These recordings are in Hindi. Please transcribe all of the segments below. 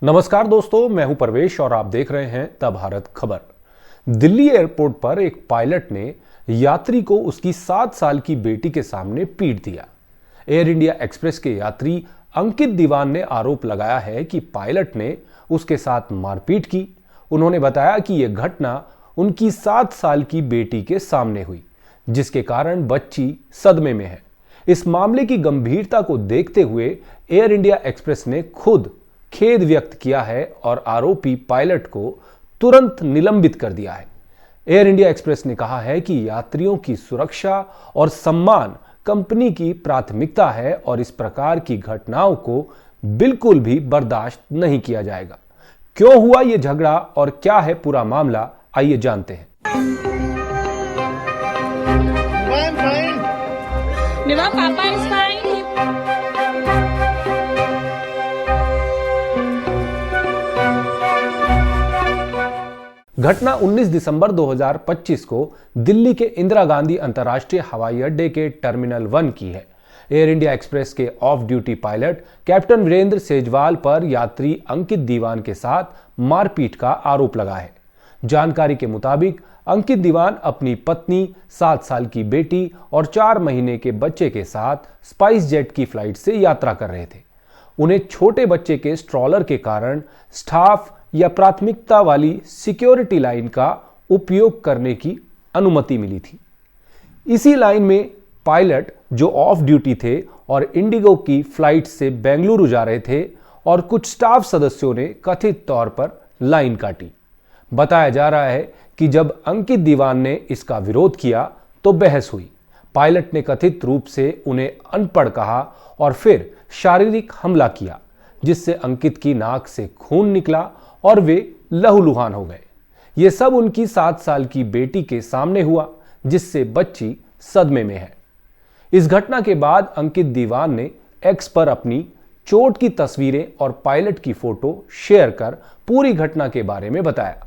नमस्कार दोस्तों, मैं हूं परवेश और आप देख रहे हैं द भारत खबर। दिल्ली एयरपोर्ट पर एक पायलट ने यात्री को उसकी 7 साल की बेटी के सामने पीट दिया। एयर इंडिया एक्सप्रेस के यात्री अंकित दीवान ने आरोप लगाया है कि पायलट ने उसके साथ मारपीट की। उन्होंने बताया कि यह घटना उनकी 7 साल की बेटी के सामने हुई, जिसके कारण बच्ची सदमे में है। इस मामले की गंभीरता को देखते हुए एयर इंडिया एक्सप्रेस ने खुद खेद व्यक्त किया है और आरोपी पायलट को तुरंत निलंबित कर दिया है। एयर इंडिया एक्सप्रेस ने कहा है कि यात्रियों की सुरक्षा और सम्मान कंपनी की प्राथमिकता है और इस प्रकार की घटनाओं को बिल्कुल भी बर्दाश्त नहीं किया जाएगा। क्यों हुआ यह झगड़ा और क्या है पूरा मामला, आइए जानते हैं। पापा is fine. घटना 19 दिसंबर 2025 को दिल्ली के इंदिरा गांधी अंतर्राष्ट्रीय हवाई अड्डे के टर्मिनल 1 की है। एयर इंडिया एक्सप्रेस के off duty pilot captain Virendra Sejwal पर यात्री अंकित दीवान के साथ मारपीट का आरोप लगा है। जानकारी के मुताबिक अंकित दीवान अपनी पत्नी, 7 साल की बेटी और 4 महीने के बच्चे के साथ स्पाइस जेट की फ्लाइट से यात्रा कर रहे थे। उन्हें छोटे बच्चे के स्ट्रॉलर के कारण स्टाफ या प्राथमिकता वाली सिक्योरिटी लाइन का उपयोग करने की अनुमति मिली थी। इसी लाइन में पायलट जो ऑफ ड्यूटी थे और इंडिगो की फ्लाइट से बेंगलुरु जा रहे थे और कुछ स्टाफ सदस्यों ने कथित तौर पर लाइन काटी। बताया जा रहा है कि जब अंकित दीवान ने इसका विरोध किया तो बहस हुई। पायलट ने कथित रूप से उन्हें अनपढ़ कहा और फिर शारीरिक हमला किया, जिससे अंकित की नाक से खून निकला और वे लहूलुहान हो गए। ये सब उनकी 7 साल की बेटी के सामने हुआ, जिससे बच्ची सदमे में है। इस घटना के बाद अंकित दीवान ने एक्स पर अपनी चोट की तस्वीरें और पायलट की फोटो शेयर कर पूरी घटना के बारे में बताया।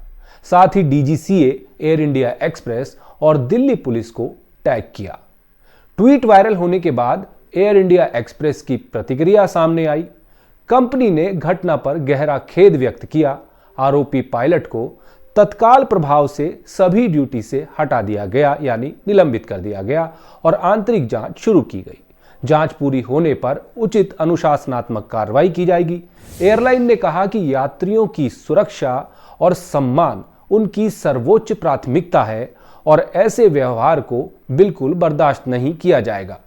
साथ ही डीजीसीए, एयर इंडिया एक्सप्रेस और दिल्ली पुलिस को टैग किया। ट्वीट वायरल होने के बाद एयर इंडिया एक्सप्रेस की प्रतिक्रिया सामने आई। कंपनी ने घटना पर गहरा खेद व्यक्त किया। आरोपी पायलट को तत्काल प्रभाव से सभी ड्यूटी से हटा दिया गया, यानी निलंबित कर दिया गया और आंतरिक जांच शुरू की गई। जांच पूरी होने पर उचित अनुशासनात्मक कार्रवाई की जाएगी। एयरलाइन ने कहा कि यात्रियों की सुरक्षा और सम्मान उनकी सर्वोच्च प्राथमिकता है और ऐसे व्यवहार को बिल्कुल बर्दाश्त नहीं किया जाएगा।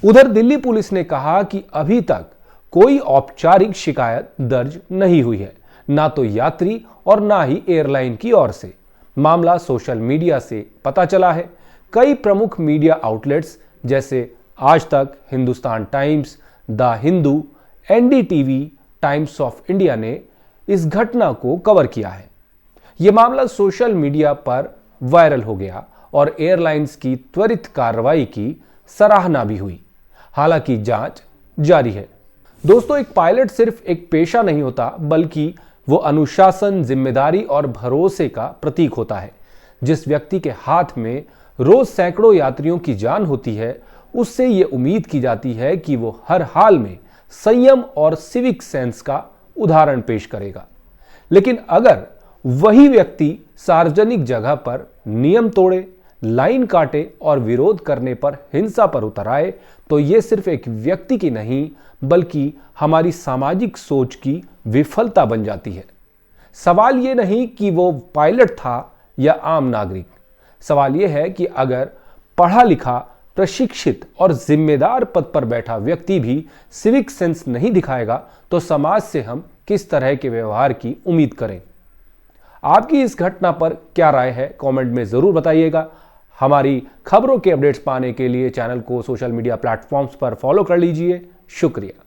उधर दिल्ली पुलिस ने कहा कि अभी तक कोई औपचारिक शिकायत दर्ज नहीं हुई है, ना तो यात्री और ना ही एयरलाइन की ओर से। मामला सोशल मीडिया से पता चला है। कई प्रमुख मीडिया आउटलेट्स जैसे आज तक, Hindustan times, the Hindu, NDTV, times of India ने इस घटना को कवर किया है। यह मामला सोशल मीडिया पर वायरल हो गया और एयरलाइंस की त्वरित कार्रवाई की सराहना भी हुई। हालांकि जांच जारी है। दोस्तों, एक पायलट सिर्फ एक पेशा नहीं होता, बल्कि वो अनुशासन, जिम्मेदारी और भरोसे का प्रतीक होता है। जिस व्यक्ति के हाथ में रोज सैकड़ों यात्रियों की जान होती है, उससे ये उम्मीद की जाती है कि वो हर हाल में संयम और सिविक सेंस का उदाहरण पेश करेगा। लेकिन अगर वही व्यक्ति सार्वजनिक जगह पर नियम तोड़े, लाइन काटे और विरोध करने पर हिंसा पर उतर आए, तो ये सिर्फ एक व्यक्ति की नहीं, बल्कि हमारी सामाजिक सोच की विफलता बन जाती है। सवाल ये नहीं कि वो पायलट था या आम नागरिक। सवाल ये है कि अगर पढ़ा लिखा, प्रशिक्षित और जिम्मेदार पद पर बैठा व्यक्ति भी सिविक सेंस नहीं दिखाएगा, तो समाज से हम किस तरह के व्यवहार की उम्मीद करें। आपकी इस घटना पर क्या राय है, कमेंट में जरूर बताइएगा। हमारी खबरों के अपडेट्स पाने के लिए चैनल को सोशल मीडिया प्लेटफॉर्म्स पर फॉलो कर लीजिए। शुक्रिया।